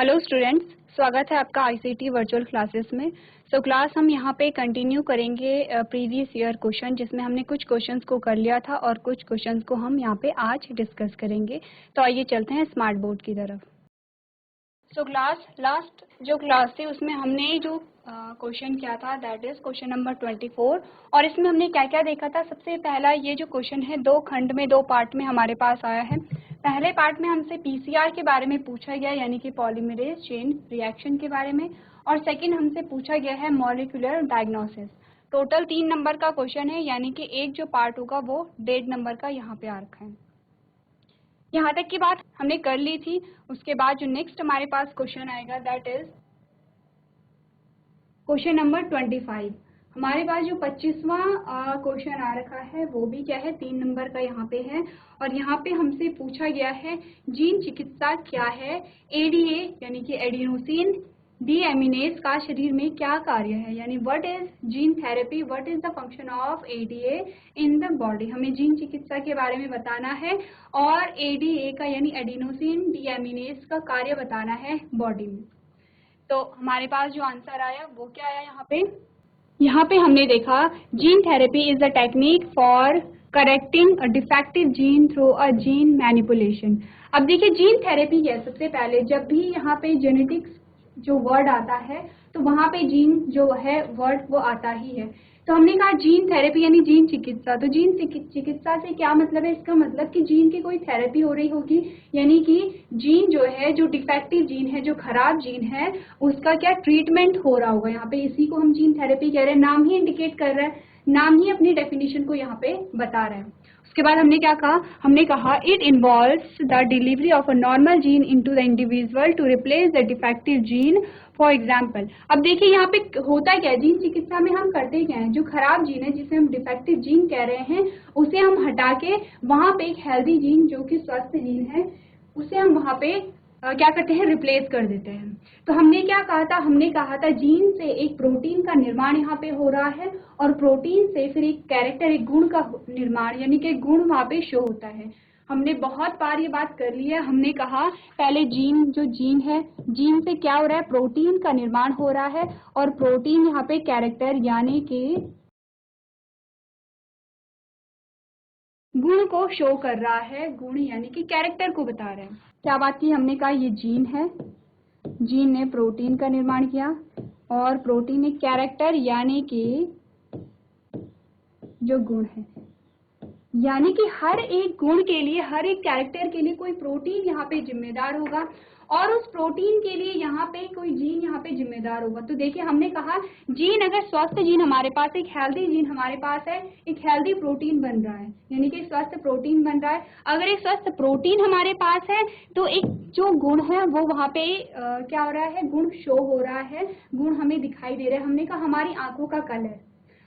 Hello students, स्वागत है आपका आईसीटी वर्चुअल क्लासेस में। क्लास हम यहाँ पे कंटिन्यू करेंगे प्रीवियस ईयर क्वेश्चन, जिसमें हमने कुछ क्वेश्चंस को कर लिया था और कुछ क्वेश्चंस को हम यहाँ पे आज डिस्कस करेंगे। तो आइए चलते हैं स्मार्ट बोर्ड की तरफ। क्लास लास्ट जो क्लास थी उसमें हमने जो क्वेश्चन किया था दैट इज क्वेश्चन नंबर 24, और इसमें हमने क्या क्या देखा था। सबसे पहला ये जो क्वेश्चन है दो खंड में, दो पार्ट में हमारे पास आया है। पहले पार्ट में हमसे पीसीआर के बारे में पूछा गया, यानी कि पॉलीमरेज चेन रिएक्शन के बारे में, और सेकंड हमसे पूछा गया है मॉलिक्यूलर डायग्नोसिस। टोटल 3 नंबर का क्वेश्चन है, यानी कि एक जो पार्ट होगा वो 1.5 नंबर का यहाँ पे आ रखा है। यहाँ तक की बात हमने कर ली थी। उसके बाद जो नेक्स्ट हमारे पास क्वेश्चन आएगा दैट इज क्वेश्चन नंबर 25। हमारे पास जो 25वां क्वेश्चन आ रखा है वो भी क्या है, 3 नंबर का यहाँ पे है। और यहाँ पे हमसे पूछा गया है जीन चिकित्सा क्या है, एडीए यानी कि एडिनोसिन डीएमिनेज का शरीर में क्या कार्य है, यानी what is gene therapy, what is the function of ADA in the body. हमें जीन चिकित्सा के बारे में बताना है और एडीए का यानी एडिनोसिन डीएमिनेज का कार्य बताना है बॉडी में। तो हमारे पास जो आंसर आया वो क्या आया यहाँ पे हमने देखा gene therapy is a technique for correcting a defective gene through a gene manipulation. अब देखिए जीन थेरेपी क्या है। सबसे पहले जब भी यहाँ पे जेनेटिक्स जो वर्ड आता है तो वहाँ पे जीन जो है वर्ड वो आता ही है। तो हमने कहा जीन थेरेपी यानी जीन चिकित्सा। तो जीन चिकित्सा से क्या मतलब है, इसका मतलब कि जीन की कोई थेरेपी हो रही होगी, यानी कि जीन जो है, जो डिफेक्टिव जीन है, जो खराब जीन है, उसका क्या ट्रीटमेंट हो रहा होगा। यहाँ पे इसी को हम जीन थेरेपी कह रहे हैं। नाम ही इंडिकेट कर रहा है, नाम ही अपनी डेफिनेशन को यहाँ पे बता रहा है। उसके बाद हमने क्या कहा, हमने कहा it involves the delivery of a normal gene into the individual to replace the defective gene. For example, अब देखिए यहाँ पे होता क्या है, जीन चिकित्सा में हम करते क्या है, जो खराब जीन है जिसे हम डिफेक्टिव जीन कह रहे हैं उसे हम हटा के वहां पे एक हेल्दी जीन जो कि स्वस्थ जीन है उसे हम वहां पे क्या करते हैं, रिप्लेस कर देते हैं। तो हमने क्या कहा था, हमने कहा था जीन से एक प्रोटीन का निर्माण यहाँ पे हो रहा है और प्रोटीन से फिर एक कैरेक्टर, एक गुण का निर्माण, यानी कि गुण वहां पे शो होता है। हमने बहुत बार ये बात कर ली है। हमने कहा पहले जीन जो जीन है, जीन से क्या हो रहा है, प्रोटीन का निर्माण हो रहा है और प्रोटीन यहाँ पे कैरेक्टर यानी कि गुण को शो कर रहा है, गुण यानी कि कैरेक्टर को बता रहे हैं। क्या बात की, हमने कहा ये जीन है, जीन ने प्रोटीन का निर्माण किया और प्रोटीन एक कैरेक्टर यानी कि जो गुण है, यानी कि हर एक गुण के लिए, हर एक कैरेक्टर के लिए कोई प्रोटीन यहाँ पे जिम्मेदार होगा और उस प्रोटीन के लिए यहाँ पे कोई जीन यहाँ पे जिम्मेदार होगा। तो देखिए हमने कहा जीन, अगर स्वस्थ जीन हमारे पास, एक हेल्दी जीन हमारे पास है, एक हेल्दी प्रोटीन बन रहा है, यानी कि स्वस्थ प्रोटीन बन रहा है। अगर एक स्वस्थ प्रोटीन हमारे पास है तो एक जो गुण है वो वहाँ पे क्या हो रहा है, गुण शो हो रहा है, गुण हमें दिखाई दे रहा है। हमने कहा हमारी आंखों का कलर,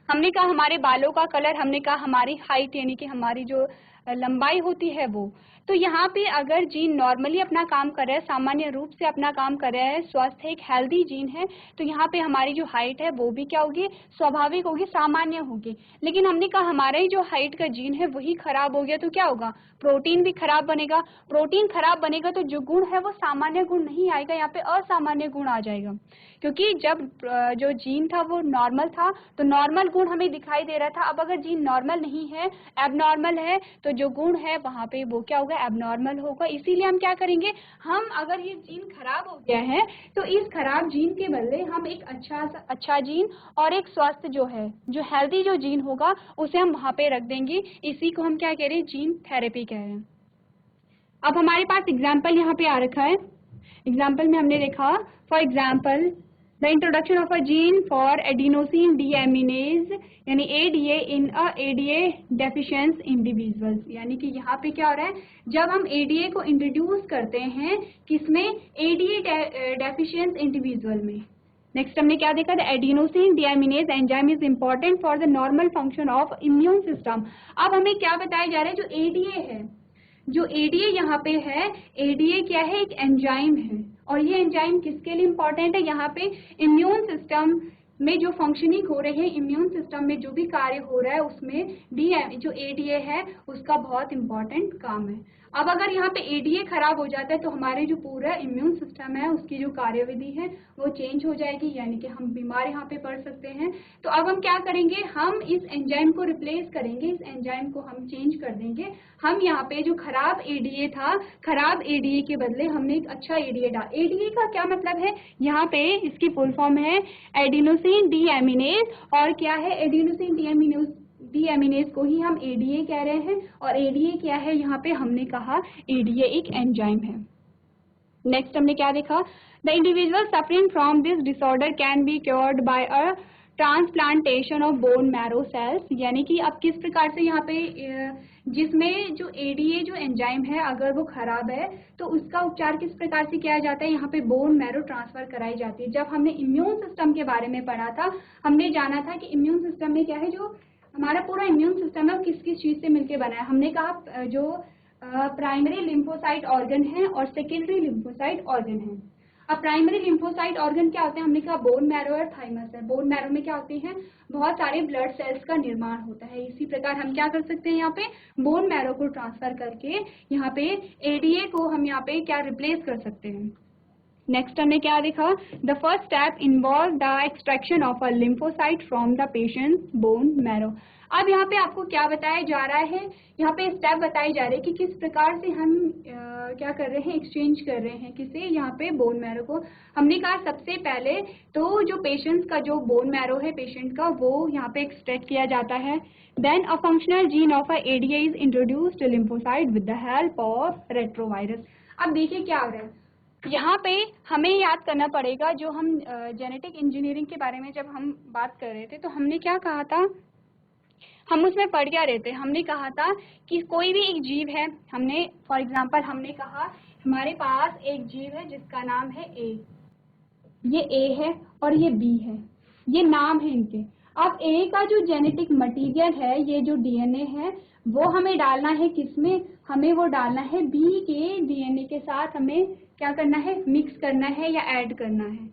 हमने कहा हमारे बालों का कलर, हमने कहा हमारी हाइट यानी कि हमारी जो लंबाई होती है वो। तो यहाँ पे अगर जीन नॉर्मली अपना काम कर रहा है, सामान्य रूप से अपना काम कर रहा है, स्वस्थ है, एक हेल्दी जीन है, तो यहाँ पे हमारी जो हाइट है वो भी क्या होगी, स्वाभाविक होगी, सामान्य होगी। लेकिन हमने कहा हमारा ही जो हाइट का जीन है वही खराब हो गया तो क्या होगा, प्रोटीन भी खराब बनेगा। प्रोटीन खराब बनेगा तो जो गुण है वो सामान्य गुण नहीं आएगा, यहाँ पे असामान्य गुण आ जाएगा। क्योंकि जब जो जीन था वो नॉर्मल था तो नॉर्मल गुण हमें दिखाई दे रहा था। अब अगर जीन नॉर्मल नहीं है, एबनॉर्मल है, तो जो गुण है वहाँ पे वो क्या होगा, एबनॉर्मल होगा। इसीलिए हम क्या करेंगे, हम अगर ये जीन खराब हो गया है तो इस खराब जीन के बदले हम एक अच्छा जीन और एक स्वस्थ जो है, जो हेल्दी जो जीन होगा उसे हम वहाँ पे रख देंगे। इसी को हम क्या कह रहे हैं, जीन थेरेपी कह रहे हैं। अब हमारे पास एग्जाम्पल यहाँ पे आ रखा है। एग्जाम्पल में हमने देखा, for example the introduction of a gene for adenosine deaminase यानी एडीए इन अ एडीए डेफिशिएंस इंडिविजुअल्स, यानी कि यहाँ पे क्या हो रहा है, जब हम एडीए को इंट्रोड्यूस करते हैं किसमें, एडीए डेफिशिएंस इंडिविजुअल में। नेक्स्ट हमने क्या देखा, the adenosine deaminase enzyme is important for the normal function of immune system. अब हमें क्या बताया जा रहा है, जो एडीए है, जो एडीए यहाँ पे है, एडीए क्या है, एक एंजाइम है और ये एंजाइम किसके लिए इंपॉर्टेंट है, यहाँ पे इम्यून सिस्टम में जो फंक्शनिंग हो रही है, इम्यून सिस्टम में जो भी कार्य हो रहा है उसमें जो एडीए है उसका बहुत इंपॉर्टेंट काम है। अब अगर यहाँ पे एडीए खराब हो जाता है तो हमारे जो पूरा इम्यून सिस्टम है उसकी जो कार्यविधि है वो चेंज हो जाएगी, यानी कि हम बीमार यहाँ पे पड़ सकते हैं। तो अब हम क्या करेंगे, हम इस एंजाइम को रिप्लेस करेंगे, इस एंजाइम को हम चेंज कर देंगे। हम यहाँ पे जो खराब एडीए था, खराब एडीए के बदले हमने एक अच्छा एडीए डाला। एडीए का क्या मतलब है, यहाँ पे इसकी फुल फॉर्म है एडिनोसिन डीएमिनेज, और क्या है एडिनोसिन डीएमिनेज को ही हम एडीए कह रहे हैं। और एडीए क्या है, यहाँ पे हमने कहा एडीए एक एंजाइम है। नेक्स्ट हमने क्या देखा, the individual suffering from this disorder can be cured by a transplantation of bone marrow cells, यानी कि अब किस प्रकार से यहाँ पे जिसमें जो एडीए जो एंजाइम है अगर वो खराब है तो उसका उपचार किस प्रकार से किया जाता है, यहाँ पे बोन मैरो ट्रांसफर कराई जाती है। जब हमने इम्यून सिस्टम के बारे में पढ़ा था, हमने जाना था कि इम्यून सिस्टम में क्या है, जो हमारा पूरा इम्यून सिस्टम है वो किस किस चीज से मिलकर बना है। हमने कहा जो प्राइमरी लिम्फोसाइट ऑर्गन है और सेकेंडरी लिम्फोसाइट ऑर्गन है। अब प्राइमरी लिम्फोसाइट ऑर्गन क्या होते हैं, हमने कहा बोन मैरो और थाइमस है। बोन मैरो में क्या होते हैं, बहुत सारे ब्लड सेल्स का निर्माण होता है। इसी प्रकार हम क्या कर सकते हैं, यहाँ पे बोन मैरो को ट्रांसफर करके यहाँ पे एडीए को हम यहाँ पे क्या रिप्लेस कर सकते हैं। नेक्स्ट हमने क्या देखा, the first step involve the extraction of a lymphocyte from the patient bone marrow. अब यहाँ पे आपको क्या बताया जा रहा है, यहाँ पे स्टेप बताई जा रही है कि किस प्रकार से हम क्या कर रहे हैं, एक्सचेंज कर रहे हैं किसे, यहाँ पे बोन मैरो को। हमने कहा सबसे पहले तो जो पेशेंट का जो बोन मैरो है पेशेंट का, वो यहाँ पे एक्सट्रैक्ट किया जाता है। Then a functional gene of a ADA is introduced to lymphocyte with the help of retrovirus. अब देखिए क्या हो रहा है, यहाँ पे हमें याद करना पड़ेगा, जो हम जेनेटिक इंजीनियरिंग के बारे में जब हम बात कर रहे थे तो हमने क्या कहा था, हम उसमें पढ़ क्या रहे थे, हमने कहा था कि कोई भी एक जीव है, हमने फॉर एग्जांपल हमने कहा हमारे पास एक जीव है जिसका नाम है ए, ये ए है और ये बी है, ये नाम है इनके। अब ए का जो जेनेटिक मटेरियल है, ये जो डीएनए है वो हमें डालना है किसमें, हमें वो डालना है बी के डीएनए के साथ, हमें क्या करना है, मिक्स करना है या ऐड करना है।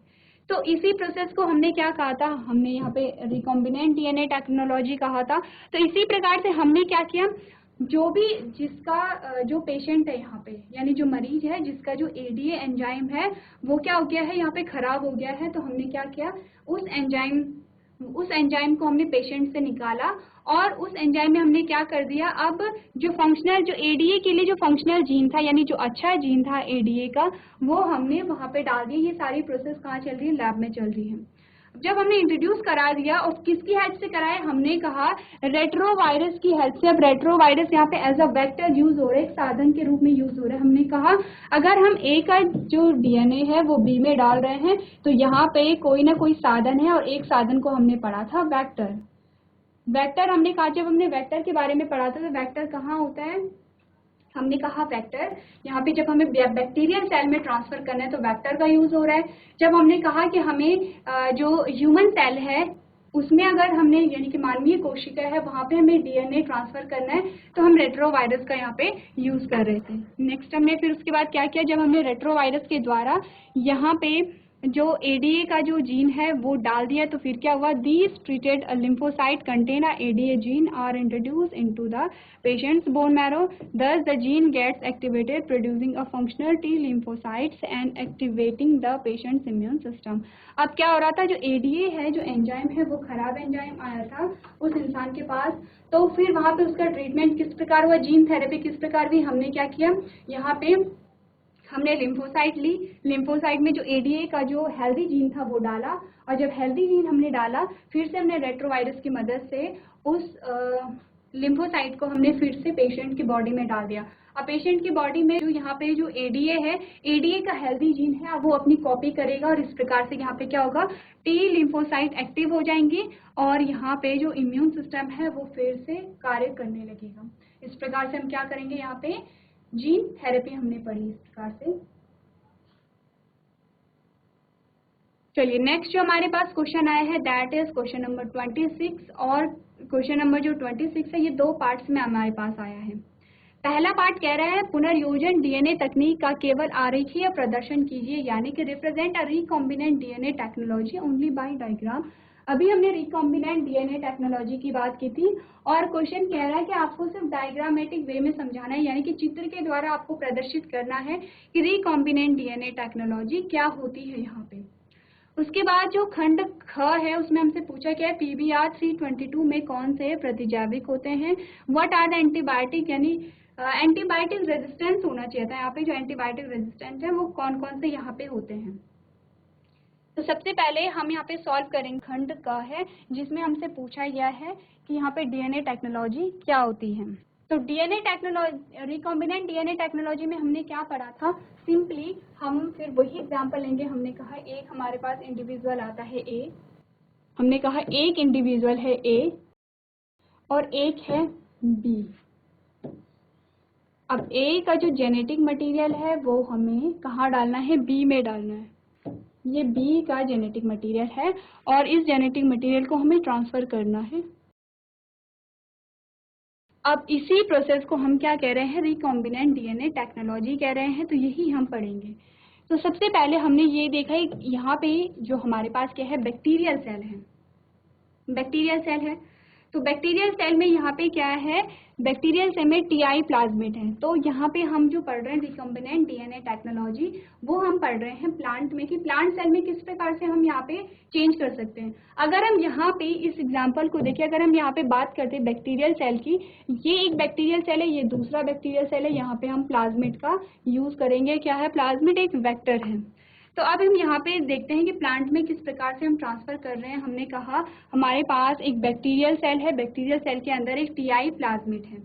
तो इसी प्रोसेस को हमने क्या कहा था, हमने यहाँ पे रिकॉम्बिनेंट डीएनए टेक्नोलॉजी कहा था। तो इसी प्रकार से हमने क्या किया, जो भी जिसका जो पेशेंट है यहाँ पे, यानी जो मरीज है जिसका जो एडीए एंजाइम है वो क्या हो गया है, यहाँ पे खराब हो गया है, तो हमने क्या किया, उस एंजाइम को हमने पेशेंट से निकाला और उस एंजाइम में हमने क्या कर दिया, अब जो फंक्शनल जो एडीए के लिए जो फंक्शनल जीन था, यानी जो अच्छा जीन था एडीए का, वो हमने वहाँ पे डाल दिया। ये सारी प्रोसेस कहाँ चल रही है, लैब में चल रही है। जब हमने इंट्रोड्यूस करा दिया और किसकी हेल्प से कराया, हमने कहा रेट्रोवायरस की हेल्प से। अब रेट्रोवायरस यहाँ पे एज अ वेक्टर यूज हो रहा है, एक साधन के रूप में यूज हो रहा है। हमने कहा अगर हम ए का जो डीएनए है वो बी में डाल रहे हैं तो यहाँ पे कोई ना कोई साधन है, और एक साधन को हमने पढ़ा था वेक्टर। वेक्टर हमने कहा, जब हमने वेक्टर के बारे में पढ़ा था तो वेक्टर कहाँ होता है, हमने कहा वेक्टर यहाँ पे जब हमें बैक्टीरियल सेल में ट्रांसफर करना है तो वेक्टर का यूज हो रहा है। जब हमने कहा कि हमें जो ह्यूमन सेल है उसमें अगर हमने यानी कि मानवीय कोशिका है वहाँ पे हमें डीएनए ट्रांसफर करना है तो हम रेट्रोवायरस का यहाँ पे यूज कर रहे थे। नेक्स्ट हमने फिर उसके बाद क्या किया, जब हमने रेट्रोवायरस के द्वारा यहाँ पे जो एडीए का जो जीन है वो डाल दिया तो फिर क्या हुआ, these treated lymphocyte contain a ADA gene are introduce into the patients bone marrow, thus the gene gets activated producing a functional T lymphocytes and activating the patient's immune system। अब क्या हो रहा था, जो एडीए है जो enzyme है वो खराब एंजाइम आया था उस इंसान के पास, तो फिर वहाँ पे उसका ट्रीटमेंट किस प्रकार हुआ, जीन थेरेपी किस प्रकार भी, हमने क्या किया, यहाँ पे हमने लिम्फोसाइट ली, लिम्फोसाइट में जो एडीए का जो हेल्दी जीन था वो डाला, और जब हेल्दी जीन हमने डाला फिर से हमने रेट्रोवायरस की मदद से उस लिम्फोसाइट को हमने फिर से पेशेंट की बॉडी में डाल दिया। अब पेशेंट की बॉडी में जो यहाँ पे जो एडीए है, एडीए का हेल्दी जीन है, अब वो अपनी कॉपी करेगा और इस प्रकार से यहाँ पे क्या होगा, टी लिम्फोसाइट एक्टिव हो जाएंगी और यहाँ पे जो इम्यून सिस्टम है वो फिर से कार्य करने लगेगा। इस प्रकार से हम क्या करेंगे, यहाँ पे जीन थेरेपी हमने पढ़ी इस प्रकार से। चलिए नेक्स्ट जो हमारे पास क्वेश्चन आया है दैट इज क्वेश्चन नंबर 26, और क्वेश्चन नंबर जो 26 है ये दो पार्ट्स में हमारे पास आया है। पहला पार्ट कह रहा है पुनर्योजन डीएनए तकनीक का केवल आरेखीय प्रदर्शन कीजिए, यानी कि represent a recombinant DNA technology only by diagram. अभी हमने रिकॉम्बिनेंट डीएनए टेक्नोलॉजी की बात की थी और क्वेश्चन कह रहा है कि आपको सिर्फ डायग्रामेटिक वे में समझाना है, यानी कि चित्र के द्वारा आपको प्रदर्शित करना है कि रिकॉम्बिनेंट डीएनए टेक्नोलॉजी क्या होती है यहाँ पे। उसके बाद जो खंड ख है उसमें हमसे पूछा गया है PBR 322 में कौन से प्रतिजैविक होते हैं, व्हाट आर द एंटीबायोटिक, यानी एंटीबायोटिक रेजिस्टेंस होना चाहिए था यहाँ पे, जो एंटीबायोटिक रेजिस्टेंस है वो कौन कौन से यहाँ पे होते हैं। तो सबसे पहले हम यहाँ पे सॉल्व करेंगे खंड का है जिसमें हमसे पूछा गया है कि यहाँ पे डीएनए टेक्नोलॉजी क्या होती है। तो DNA technology, recombinant DNA technology में हमने क्या पढ़ा था, सिंपली हम फिर वही एग्जांपल लेंगे। हमने कहा एक हमारे पास इंडिविजुअल आता है ए, हमने कहा एक इंडिविजुअल है ए और एक है बी। अब ए का जो जेनेटिक मटेरियल है वो हमें कहाँ डालना है, बी में डालना है। ये बी का जेनेटिक मटेरियल है और इस जेनेटिक मटेरियल को हमें ट्रांसफर करना है। अब इसी प्रोसेस को हम क्या कह रहे हैं, रिकॉम्बिनेंट डीएनए टेक्नोलॉजी कह रहे हैं। तो यही हम पढ़ेंगे। तो सबसे पहले हमने ये देखा है यहाँ पे जो हमारे पास क्या है, बैक्टीरियल सेल है, बैक्टीरियल सेल है। तो बैक्टीरियल सेल में यहाँ पे क्या है, बैक्टीरियल सेल में टीआई प्लाज्मिड है। तो यहाँ पे हम जो पढ़ रहे हैं रिकॉम्बिनेंट डीएनए टेक्नोलॉजी, वो हम पढ़ रहे हैं प्लांट में, कि प्लांट सेल में किस प्रकार से हम यहाँ पे चेंज कर सकते हैं। अगर हम यहाँ पे इस एग्जांपल को देखें, अगर हम यहाँ पे बात करते हैं बैक्टीरियल सेल की, ये एक बैक्टीरियल सेल है, ये दूसरा बैक्टीरियल सेल है, यहाँ पे हम प्लाज्मिड का यूज करेंगे। क्या है, प्लाज्मिड एक वेक्टर है। तो अब हम यहाँ पे देखते हैं कि प्लांट में किस प्रकार से हम ट्रांसफर कर रहे हैं। हमने कहा हमारे पास एक बैक्टीरियल सेल है, बैक्टीरियल सेल के अंदर एक टीआई प्लाज्मिड है।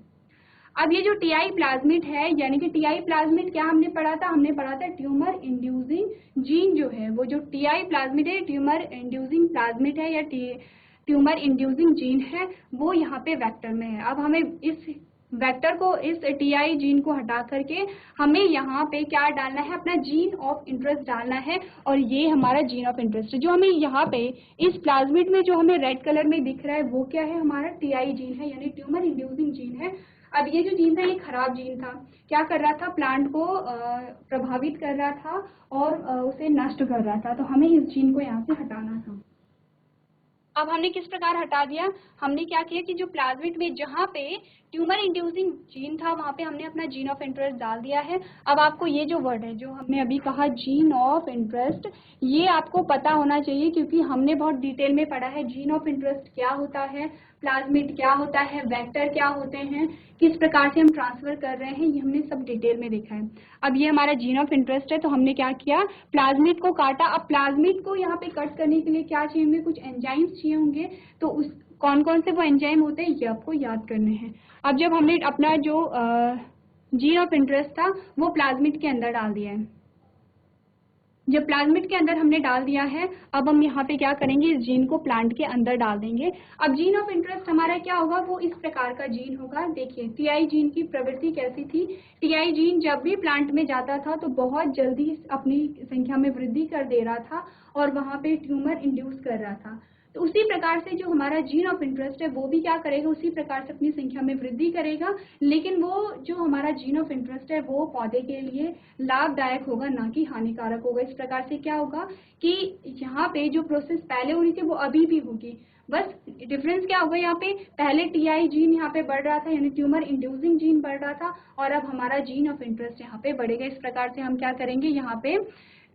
अब ये जो टीआई प्लाज्मिड है, यानी कि टीआई प्लाज्मिड क्या हमने पढ़ा था, हमने पढ़ा था ट्यूमर इंड्यूसिंग जीन जो है, वो जो टीआई प्लाज्मिड है ट्यूमर इंड्यूसिंग प्लाज्मिड है या ट्यूमर इंड्यूसिंग जीन है, वो यहाँ पे वेक्टर में है। अब हमें इस वेक्टर को, इस टीआई जीन को हटा करके हमें यहाँ पे क्या डालना है, अपना जीन ऑफ इंटरेस्ट डालना है। और ये हमारा जीन ऑफ इंटरेस्ट है। जो हमें यहाँ पे इस प्लाज्मिड में जो हमें रेड कलर में दिख रहा है वो क्या है, हमारा टीआई जीन है, यानी ट्यूमर इंड्यूसिंग जीन है। अब ये जो जीन था ये खराब जीन था, क्या कर रहा था, प्लांट को प्रभावित कर रहा था और उसे नष्ट कर रहा था। तो हमें इस जीन को यहाँ से हटाना था। अब हमने किस प्रकार हटा दिया, हमने क्या किया कि जो प्लाज्मिड में जहाँ पे ट्यूमर इंड्यूसिंग जीन था वहाँ पे हमने अपना जीन ऑफ इंटरेस्ट डाल दिया है। अब आपको ये जो वर्ड है जो हमने अभी कहा जीन ऑफ इंटरेस्ट, ये आपको पता होना चाहिए क्योंकि हमने बहुत डिटेल में पढ़ा है जीन ऑफ इंटरेस्ट क्या होता है, प्लाज्मिड क्या होता है, वेक्टर क्या होते हैं, किस प्रकार से हम ट्रांसफर कर रहे हैं, ये हमने सब डिटेल में देखा है। अब ये हमारा जीन ऑफ इंटरेस्ट है, तो हमने क्या किया, प्लाज्मिड को काटा। अब प्लाज्मिड को यहाँ पे कट करने के लिए क्या चाहिए होंगे, कुछ एंजाइम्स चाहिए होंगे। तो उस कौन कौन से वो एंजाइम होते हैं ये आपको याद करने हैं। अब जब हमने अपना जो जीन ऑफ इंटरेस्ट था वो प्लाज्मिड के अंदर डाल दिया है, जब प्लाज्मिड के अंदर हमने डाल दिया है, अब हम यहाँ पे क्या करेंगे, इस जीन को प्लांट के अंदर डाल देंगे। अब जीन ऑफ इंटरेस्ट हमारा क्या होगा, वो इस प्रकार का जीन होगा। देखिए टीआई जीन की प्रवृत्ति कैसी थी, टीआई जीन जब भी प्लांट में जाता था तो बहुत जल्दी अपनी संख्या में वृद्धि कर दे रहा था और वहाँ पे ट्यूमर इंड्यूस कर रहा था। तो उसी प्रकार से जो हमारा जीन ऑफ इंटरेस्ट है वो भी क्या करेगा, उसी प्रकार से अपनी संख्या में वृद्धि करेगा। लेकिन वो जो हमारा जीन ऑफ इंटरेस्ट है वो पौधे के लिए लाभदायक होगा, ना कि हानिकारक होगा। इस प्रकार से क्या होगा कि यहाँ पे जो प्रोसेस पहले हो रही थी वो अभी भी होगी, बस डिफरेंस क्या होगा, यहाँ पे पहले टीआई जीन यहाँ पे बढ़ रहा था, यानी ट्यूमर इंड्यूसिंग जीन बढ़ रहा था, और अब हमारा जीन ऑफ इंटरेस्ट यहाँ पे बढ़ेगा। इस प्रकार से हम क्या करेंगे, यहाँ पे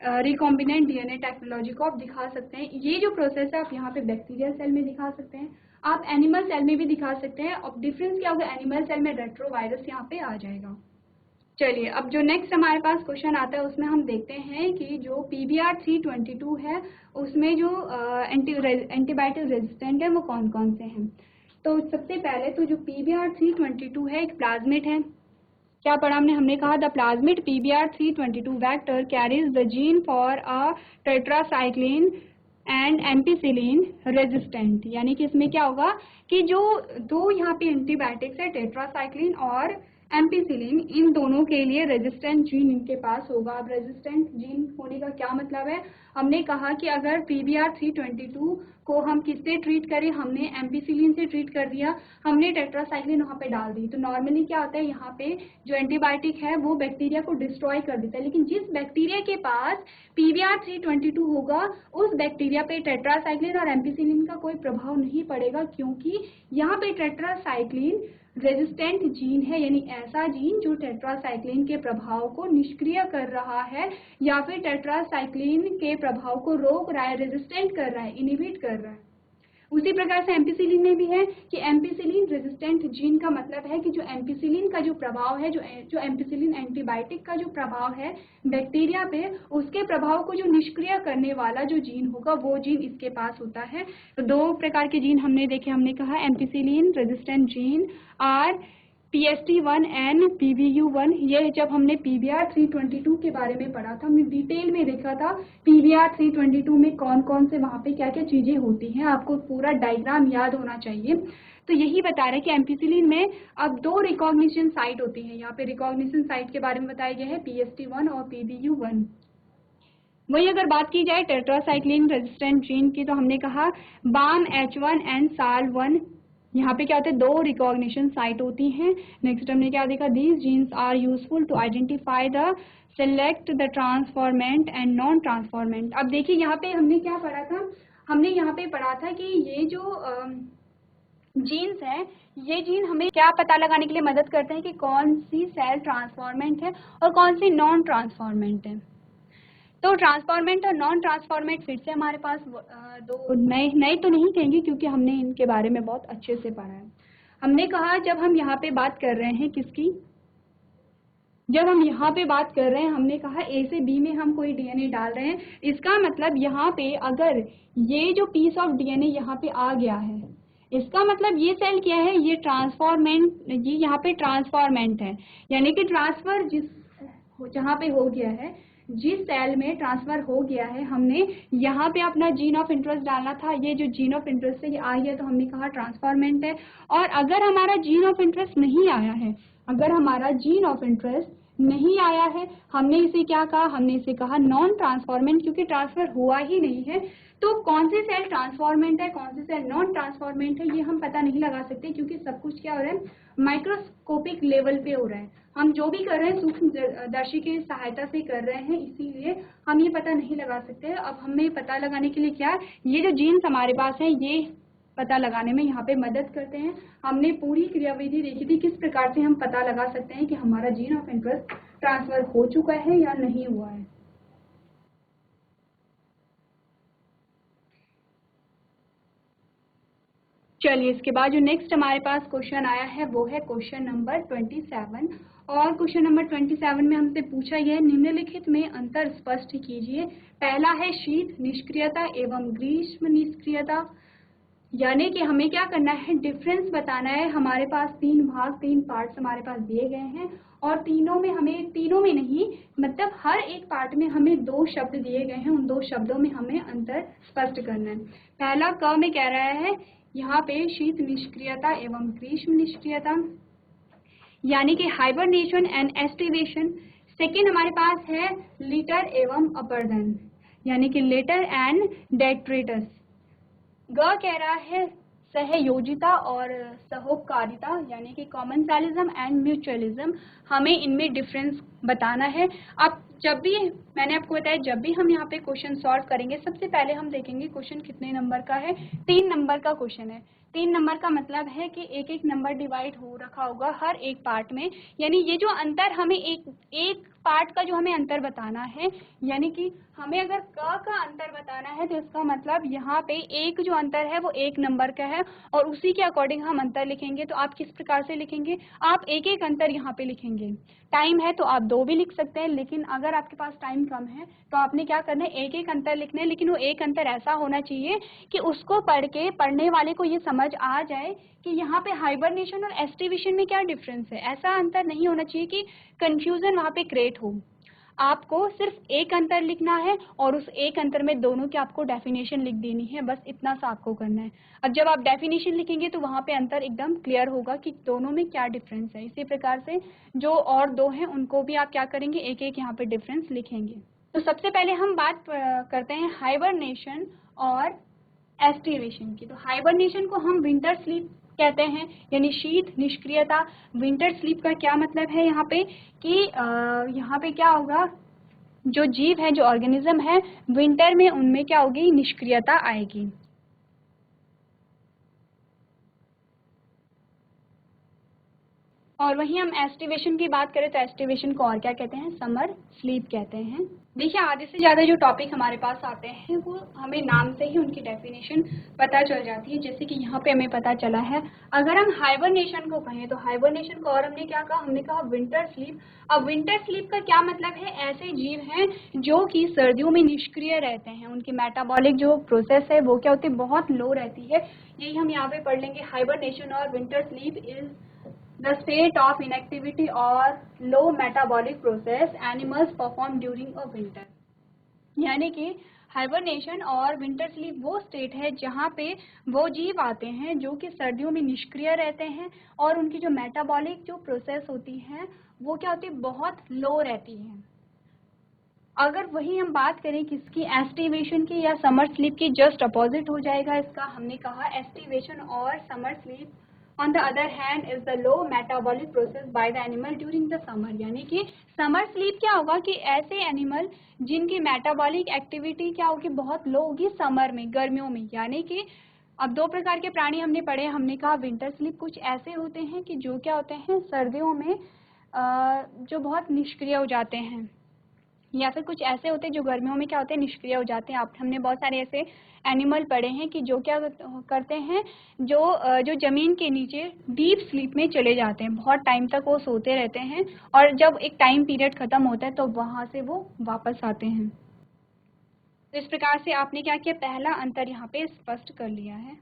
रिकॉम्बिनेंट डीएनए टेक्नोलॉजी को आप दिखा सकते हैं। ये जो प्रोसेस है आप यहाँ पे बैक्टीरियल सेल में दिखा सकते हैं, आप एनिमल सेल में भी दिखा सकते हैं। अब डिफरेंस क्या होगा, एनिमल सेल में रेट्रोवायरस यहाँ पे आ जाएगा। चलिए अब जो नेक्स्ट हमारे पास क्वेश्चन आता है उसमें हम देखते हैं कि जो PBR 322 है उसमें जो एंटीबायोटिक रेजिस्टेंट है वो कौन कौन से हैं। तो सबसे पहले तो जो PBR 322 है एक प्लाज्मिड है। क्या पढ़ा हमने कहा the plasmid PBR 322 vector carries the gene for a tetracycline and ampicillin resistant. यानी कि इसमें क्या होगा कि जो दो यहाँ पे एंटीबायोटिक्स है, टेट्रासाइक्लिन और एम्पिसिलिन, इन दोनों के लिए रेजिस्टेंट जीन इनके पास होगा। अब रेजिस्टेंट जीन होने का क्या मतलब है? हमने कहा कि अगर PBR322 को हम किससे ट्रीट करें, हमने एम्पिसिलिन से ट्रीट कर दिया, हमने टेट्रासाइक्लिन वहाँ पे डाल दी, तो नॉर्मली क्या होता है, यहाँ पे जो एंटीबायोटिक है वो बैक्टीरिया को डिस्ट्रॉय कर देता है। लेकिन जिस बैक्टीरिया के पास PBR322 होगा, उस बैक्टीरिया पे टेट्रासाइक्लिन और एम्पिसिलिन का कोई प्रभाव नहीं पड़ेगा, क्योंकि यहाँ पे टेट्रासाइक्लिन रेजिस्टेंट जीन है, यानी ऐसा जीन जो टेट्रासाइक्लिन के प्रभाव को निष्क्रिय कर रहा है या फिर टेट्रासाइक्लिन के प्रभाव को रोक रहा है, रेजिस्टेंट कर रहा है, इनहिबिट कर रहा है। उसी प्रकार से एम्पिसिलिन में भी है कि एम्पिसिलिन रेजिस्टेंट जीन का मतलब है कि जो एम्पिसिलिन का जो प्रभाव है, जो एम्पिसिलिन एंटीबायोटिक का जो प्रभाव है बैक्टीरिया पे, उसके प्रभाव को जो निष्क्रिय करने वाला जो जीन होगा वो जीन इसके पास होता है। तो दो प्रकार के जीन हमने देखे, हमने कहा एम्पिसिलिन रेजिस्टेंट जीन और PST1 एंड PBU1। ये जब हमने PBR322 के बारे में पढ़ा था, हमने डिटेल में देखा था PBR322 में कौन कौन से वहाँ पे क्या क्या चीज़ें होती हैं, आपको पूरा डायग्राम याद होना चाहिए। तो यही बता रहा है कि एम्पिसिलिन में अब 2 रिकॉग्निशन साइट होती हैं। यहाँ पे रिकॉग्निशन साइट के बारे में बताया गया है PST1 और PBU1। वही अगर बात की जाए टेट्रासाइक्लिन रेजिस्टेंट जीन की, तो हमने कहा BAM-H1 एंड SAL1, यहाँ पे क्या होता है, 2 रिकॉग्निशन साइट होती हैं। नेक्स्ट हमने क्या देखा, these genes are useful to identify the select the transformant and non transformant. अब देखिए यहाँ पे हमने क्या पढ़ा था, हमने यहाँ पे पढ़ा था कि ये जो जीन्स है, ये जीन हमें क्या पता लगाने के लिए मदद करते हैं कि कौन सी सेल ट्रांसफॉर्मेंट है और कौन सी नॉन ट्रांसफॉर्मेंट है। तो ट्रांसफॉर्मेंट और नॉन ट्रांसफॉर्मेंट फिर से हमारे पास दो नए तो नहीं कहेंगे, क्योंकि हमने इनके बारे में बहुत अच्छे से पढ़ा है। हमने कहा जब हम यहाँ पे बात कर रहे हैं किसकी, जब हम यहाँ पे बात कर रहे हैं, हमने कहा A से B में हम कोई DNA डाल रहे हैं, इसका मतलब यहाँ पे अगर ये जो पीस ऑफ DNA यहाँ पे आ गया है, इसका मतलब ये सेल क्या है, ये ट्रांसफॉर्मेंट, ये यहाँ पे ट्रांसफॉर्मेंट है, यानी कि ट्रांसफर जहाँ पे हो गया है, जिस सेल में ट्रांसफर हो गया है, हमने यहाँ पे अपना जीन ऑफ इंटरेस्ट डालना था, ये जो जीन ऑफ इंटरेस्ट है ये आ गया, तो हमने कहा ट्रांसफॉर्मेंट है। और अगर हमारा जीन ऑफ इंटरेस्ट नहीं आया है, अगर हमारा जीन ऑफ इंटरेस्ट नहीं आया है, हमने इसे क्या कहा, हमने इसे कहा नॉन ट्रांसफॉर्मेंट, क्योंकि ट्रांसफर हुआ ही नहीं है। तो कौन सी सेल ट्रांसफॉर्मेंट है, कौन सी सेल नॉन ट्रांसफॉर्मेंट है, ये हम पता नहीं लगा सकते, क्योंकि सब कुछ क्या हो रहा है, माइक्रोस्कोपिक लेवल पे हो रहा है। हम जो भी कर रहे हैं सूक्ष्मदर्शी की सहायता से कर रहे हैं, इसीलिए हम ये पता नहीं लगा सकते। अब हमें पता लगाने के लिए क्या, ये जो जीन्स हमारे पास है, ये पता लगाने में यहाँ पे मदद करते हैं। हमने पूरी क्रियाविधि देखी थी, किस प्रकार से हम पता लगा सकते हैं कि हमारा जीन ऑफ इंटरेस्ट ट्रांसफर हो चुका है या नहीं हुआ है। चलिए, इसके बाद जो नेक्स्ट हमारे पास क्वेश्चन आया है वो है क्वेश्चन नंबर 27। और क्वेश्चन नंबर 27 में हमसे पूछा यह, निम्नलिखित में अंतर स्पष्ट कीजिए। पहला है शीत निष्क्रियता एवं ग्रीष्म निष्क्रियता, यानी कि हमें क्या करना है, डिफरेंस बताना है। हमारे पास 3 भाग 3 पार्ट्स हमारे पास दिए गए हैं, और तीनों में नहीं, मतलब हर एक पार्ट में हमें 2 शब्द दिए गए हैं, उन 2 शब्दों में हमें अंतर स्पष्ट करना है। पहला क में कह रहा है यहाँ पे शीत निष्क्रियता एवं ग्रीष्म निष्क्रियता, यानी कि हाइबरनेशन एंड एस्टिवेशन। सेकेंड हमारे पास है लिटर एवं अपर्दन, यानी कि लेटर एंड डेट्रेटस। ग कह रहा है सहयोजिता और सहोपकारिता, यानी कि कॉमनसेलिज्म एंड म्यूचुअलिज्म। हमें इनमें डिफरेंस बताना है। अब जब भी मैंने आपको बताया, जब भी हम यहाँ पे क्वेश्चन सॉल्व करेंगे, सबसे पहले हम देखेंगे क्वेश्चन कितने नंबर का है। 3 नंबर का क्वेश्चन है। 3 नंबर का मतलब है कि एक एक नंबर डिवाइड हो रखा होगा हर एक पार्ट में, यानी ये जो अंतर हमें एक पार्ट का जो हमें अंतर बताना है, यानी कि हमें अगर क का अंतर बताना है तो इसका मतलब यहाँ पे एक जो अंतर है वो 1 नंबर का है, और उसी के अकॉर्डिंग हम अंतर लिखेंगे। तो आप किस प्रकार से लिखेंगे, आप एक एक अंतर यहाँ पे लिखेंगे। टाइम है तो आप 2 भी लिख सकते हैं, लेकिन अगर आपके पास टाइम कम है तो आपने क्या करना है, एक एक अंतर लिखना है। लेकिन वो एक अंतर ऐसा होना चाहिए कि उसको पढ़ के पढ़ने वाले को ये समझ आ जाए कि यहाँ पे हाइबरनेशन और एस्टिवेशन में क्या डिफरेंस है। ऐसा अंतर नहीं होना चाहिए कि कंफ्यूजन वहाँ पे क्रिएट हो। आपको सिर्फ एक अंतर लिखना है और उस एक अंतर में दोनों की आपको डेफिनेशन लिख देनी है, बस इतना सा आपको करना है। अब जब आप डेफिनेशन लिखेंगे तो वहाँ पे अंतर एकदम क्लियर होगा कि दोनों में क्या डिफरेंस है। इसी प्रकार से जो और दो हैं उनको भी आप क्या करेंगे, एक एक यहाँ पे डिफरेंस लिखेंगे। तो सबसे पहले हम बात करते हैं हाइबरनेशन और एस्टिवेशन की। तो हाइबरनेशन को हम विंटर स्लीप कहते हैं, यानी शीत निष्क्रियता। विंटर स्लीप का क्या मतलब है यहाँ पे कि यहाँ पे क्या होगा, जो जीव है, जो ऑर्गेनिज्म है, विंटर में उनमें क्या होगी, निष्क्रियता आएगी। और वहीं हम एस्टिवेशन की बात करें तो एस्टिवेशन को और क्या कहते हैं, समर स्लीप कहते हैं। देखिए आधे से ज़्यादा जो टॉपिक हमारे पास आते हैं वो हमें नाम से ही उनकी डेफिनेशन पता चल जाती है। जैसे कि यहाँ पे हमें पता चला है, अगर हम हाइबरनेशन को कहें तो हाइबरनेशन को और हमने क्या कहा, हमने कहा विंटर स्लीप। अब विंटर स्लीप का क्या मतलब है, ऐसे जीव हैं जो कि सर्दियों में निष्क्रिय रहते हैं, उनकी मेटाबॉलिक जो प्रोसेस है वो क्या होती है, बहुत लो रहती है। यही हम यहाँ पे पढ़ लेंगे, हाइबरनेशन और winter sleep is the state of inactivity or low metabolic process animals perform during a winter। यानी कि हाइबरनेशन और विंटर स्लीप वो स्टेट है जहाँ पे वो जीव आते हैं जो कि सर्दियों में निष्क्रिय रहते हैं और उनकी जो मेटाबॉलिक जो प्रोसेस होती है वो क्या होती है, बहुत लो रहती है। अगर वही हम बात करें किसकी, एस्टिवेशन की या समर स्लीप की, जस्ट अपोजिट हो जाएगा इसका। हमने कहा एस्टिवेशन और summer sleep on the other hand is the low metabolic process by the animal during the summer. यानी कि समर स्लीप क्या होगा कि ऐसे एनिमल जिनकी मेटाबॉलिक एक्टिविटी क्या होगी, बहुत लो होगी समर में, गर्मियों में। यानी कि अब दो प्रकार के प्राणी हमने पढ़े, हमने कहा विंटर स्लीप कुछ ऐसे होते हैं कि जो क्या होते हैं सर्दियों में जो बहुत निष्क्रिय हो जाते हैं, या फिर कुछ ऐसे होते हैं जो गर्मियों में क्या होते हैं, निष्क्रिय हो जाते हैं। आप हमने बहुत सारे ऐसे एनिमल पढ़े हैं कि जो क्या करते हैं, जो ज़मीन के नीचे डीप स्लीप में चले जाते हैं, बहुत टाइम तक वो सोते रहते हैं और जब एक टाइम पीरियड ख़त्म होता है तो वहाँ से वो वापस आते हैं। तो इस प्रकार से आपने क्या किया, पहला अंतर यहाँ पे स्पष्ट कर लिया है।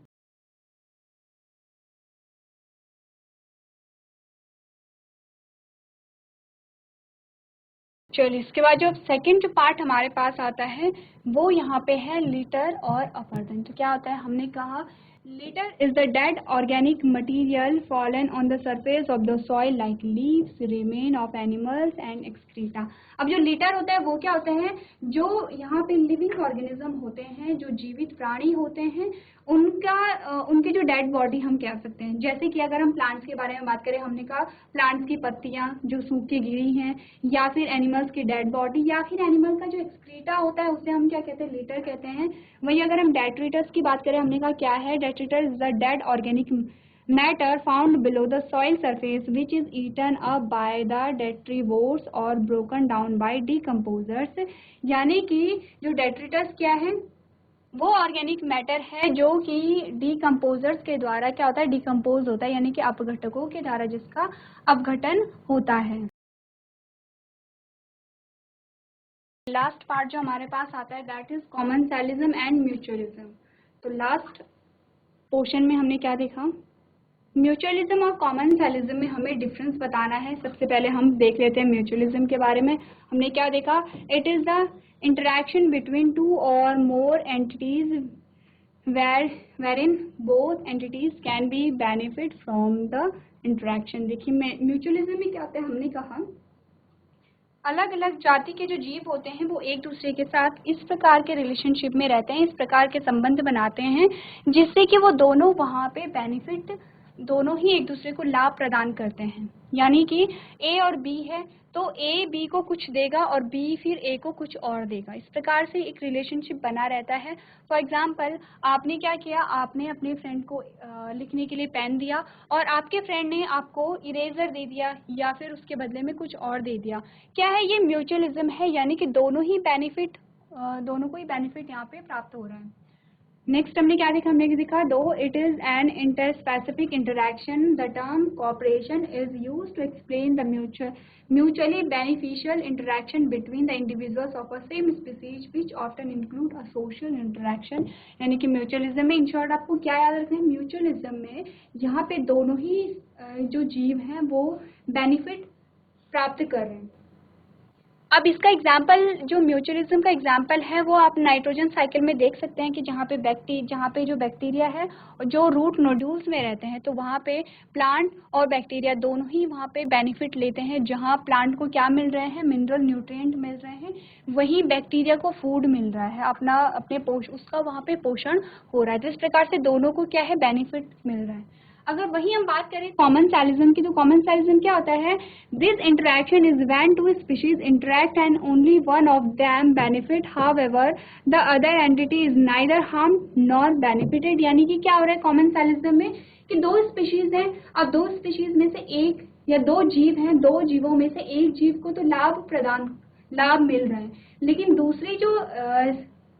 चलिए इसके बाद जो सेकंड पार्ट हमारे पास आता है वो यहाँ पे है लिटर और अपरदन। तो क्या होता है, हमने कहा litre is the dead organic material fallen on the surface of the soil like leaves, remain of animals and excreta. अब जो लिटर होता है वो क्या होते हैं, जो यहाँ पे लिविंग ऑर्गेनिज्म होते हैं, जो जीवित प्राणी होते हैं, उनकी जो डेड बॉडी हम कह सकते हैं। जैसे कि अगर हम प्लांट्स के बारे में बात करें, हमने कहा प्लांट्स की पत्तियां जो सूख के गिरी हैं, या फिर एनिमल्स की डेड बॉडी, या फिर एनिमल का जो एक्सक्रीटा होता है उसे हम क्या कहते हैं, लिटर कहते हैं। वहीं अगर हम डेट्रिटस की बात करें, हमने कहा क्या है, detritus is the dead organic matter found below the soil surface which is eaten up by the detrivores or broken down by decomposers। यानी कि जो डेट्रिटस क्या है, वो ऑर्गेनिक मैटर है जो कि डिकम्पोजर्स के द्वारा क्या होता है, डिकम्पोज होता है, यानी कि अपघटकों के द्वारा जिसका अपघटन होता है। लास्ट पार्ट जो हमारे पास आता है दैट इज कॉमनसेलिज्म एंड म्यूचुअलिज्म। तो लास्ट पोर्शन में हमने क्या देखा, म्यूचुअलिज्म और कॉमनसेलिज्म में हमें डिफरेंस बताना है। सबसे पहले हम देख लेते हैं म्यूचुअलिज्म के बारे में। हमने क्या देखा, it is the interaction between two और more entities wherein both entities can be benefit from the interaction। देखिए म्यूचुअलिज्म में क्या होता है, हमने कहा अलग अलग जाति के जो जीव होते हैं वो एक दूसरे के साथ इस प्रकार के रिलेशनशिप में रहते हैं, इस प्रकार के संबंध बनाते हैं जिससे कि वो दोनों वहाँ पे बेनिफिट, दोनों ही एक दूसरे को लाभ प्रदान करते हैं। यानी कि ए और बी है तो ए बी को कुछ देगा और बी फिर ए को कुछ और देगा। इस प्रकार से एक रिलेशनशिप बना रहता है। फॉर एग्जाम्पल आपने क्या किया, आपने अपने फ्रेंड को लिखने के लिए पेन दिया और आपके फ्रेंड ने आपको इरेजर दे दिया या फिर उसके बदले में कुछ और दे दिया। क्या है, ये म्यूचुअलिज्म है, यानी कि दोनों ही बेनिफिट, दोनों को ही बेनिफिट यहाँ पे प्राप्त हो रहा है। नेक्स्ट हमने क्या देखा, हमने देखा दो it is an interspecific interaction the term cooperation is used to explain the mutually beneficial interaction between the individuals of a same species which often include a social interaction। यानी कि म्यूचुअलिज्म में, in short आपको क्या याद रखना है, mutualism में यहाँ पे दोनों ही जो जीव हैं वो बेनिफिट प्राप्त कर रहे हैं। अब इसका एग्जाम्पल जो म्यूचुअलिज्म का एग्जाम्पल है वो आप नाइट्रोजन साइकिल में देख सकते हैं कि जहाँ पे जो बैक्टीरिया है जो रूट नोड्यूल्स में रहते हैं, तो वहाँ पे प्लांट और बैक्टीरिया दोनों ही वहाँ पे बेनिफिट लेते हैं। जहाँ प्लांट को क्या मिल रहे हैं, मिनरल न्यूट्रिएंट मिल रहे हैं, वहीं बैक्टीरिया को फूड मिल रहा है, उसका वहाँ पे पोषण हो रहा है। तो इस प्रकार से दोनों को क्या है, बेनिफिट मिल रहा है। अगर वही हम बात करें कॉमनसेलिज्म की, तो कॉमनसेलिज्म क्या होता है, this interaction is when two species interact and only one of them benefit, however the other entity is neither harm nor benefited. यानी कि क्या हो रहा है कॉमनसेलिज्म में कि दो स्पीशीज हैं, अब दो स्पीशीज में से एक या दो जीव हैं, दो जीवों में से एक जीव को तो लाभ मिल रहा है, लेकिन दूसरी जो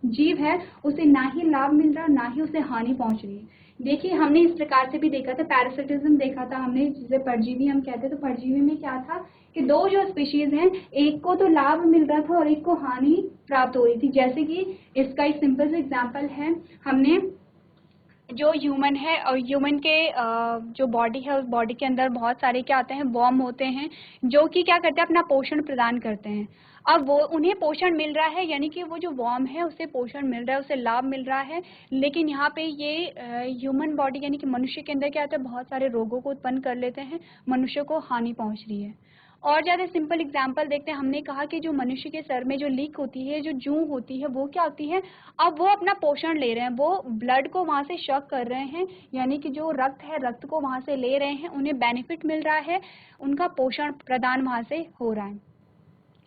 जीव है उसे ना ही लाभ मिल रहा, ना ही उसे हानि पहुंच रही है। देखिए हमने इस प्रकार से भी देखा था, पैरासिटिज्म देखा था हमने, जिसे परजीवी हम कहते हैं। तो परजीवी में क्या था कि दो जो स्पीशीज हैं, एक को तो लाभ मिल रहा था और एक को हानि प्राप्त हो रही थी। जैसे कि इसका एक सिंपल सा एग्जांपल है, हमने जो ह्यूमन है और ह्यूमन के जो बॉडी है उस बॉडी के अंदर बहुत सारे क्या आते हैं, वर्म होते हैं, जो कि क्या करते हैं, अपना पोषण प्रदान करते हैं। अब वो उन्हें पोषण मिल रहा है, यानी कि वो जो वर्म है उसे पोषण मिल रहा है, उसे लाभ मिल रहा है, लेकिन यहाँ पे ये ह्यूमन बॉडी यानी कि मनुष्य के अंदर क्या होता है, बहुत सारे रोगों को उत्पन्न कर लेते हैं, मनुष्य को हानि पहुँच रही है। और ज़्यादा सिंपल एग्जांपल देखते हैं, हमने कहा कि जो मनुष्य के सर में जो लीक होती है, जो जूं होती है, वो क्या होती है, अब वो अपना पोषण ले रहे हैं, वो ब्लड को वहाँ से शक कर रहे हैं, यानी कि जो रक्त है, रक्त को वहाँ से ले रहे हैं, उन्हें बेनिफिट मिल रहा है, उनका पोषण प्रदान वहाँ से हो रहा है।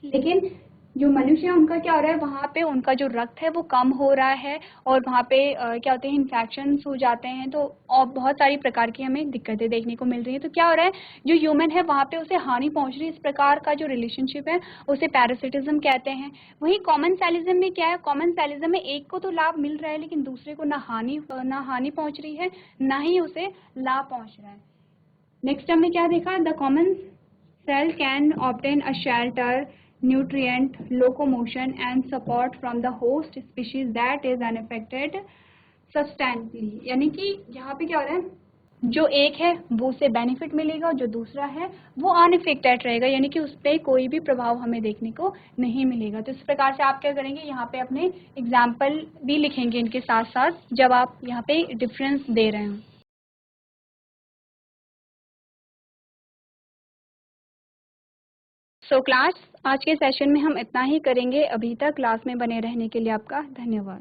लेकिन जो मनुष्य है उनका क्या हो रहा है, वहाँ पे उनका जो रक्त है वो कम हो रहा है, और वहाँ पे क्या होते हैं, इन्फेक्शंस हो जाते हैं, तो और बहुत सारी प्रकार की हमें दिक्कतें देखने को मिल रही है। तो क्या हो रहा है, जो ह्यूमन है वहाँ पे उसे हानि पहुँच रही है। इस प्रकार का जो रिलेशनशिप है उसे पैरासिटिज्म कहते हैं। वहीं कॉमनसेलिज्म में क्या है, कॉमनसेलिज्म में एक को तो लाभ मिल रहा है, लेकिन दूसरे को ना हानि पहुँच रही है, ना ही उसे लाभ पहुँच रहा है। नेक्स्ट हमने क्या देखा, the common cell can obtain a shelter, nutrient, locomotion and support from the host species that is unaffected substantially। यानी कि यहाँ पे क्या हो रहा है, जो एक है वो उसे बेनिफिट मिलेगा, जो दूसरा है वो अनइफेक्टेड रहेगा, यानी कि उस पर कोई भी प्रभाव हमें देखने को नहीं मिलेगा। तो इस प्रकार से आप क्या करेंगे, यहाँ पे अपने एग्जाम्पल भी लिखेंगे इनके साथ साथ, जब आप यहाँ पे डिफरेंस दे रहे हैं। सो क्लास, आज के सेशन में हम इतना ही करेंगे। अभी तक क्लास में बने रहने के लिए आपका धन्यवाद।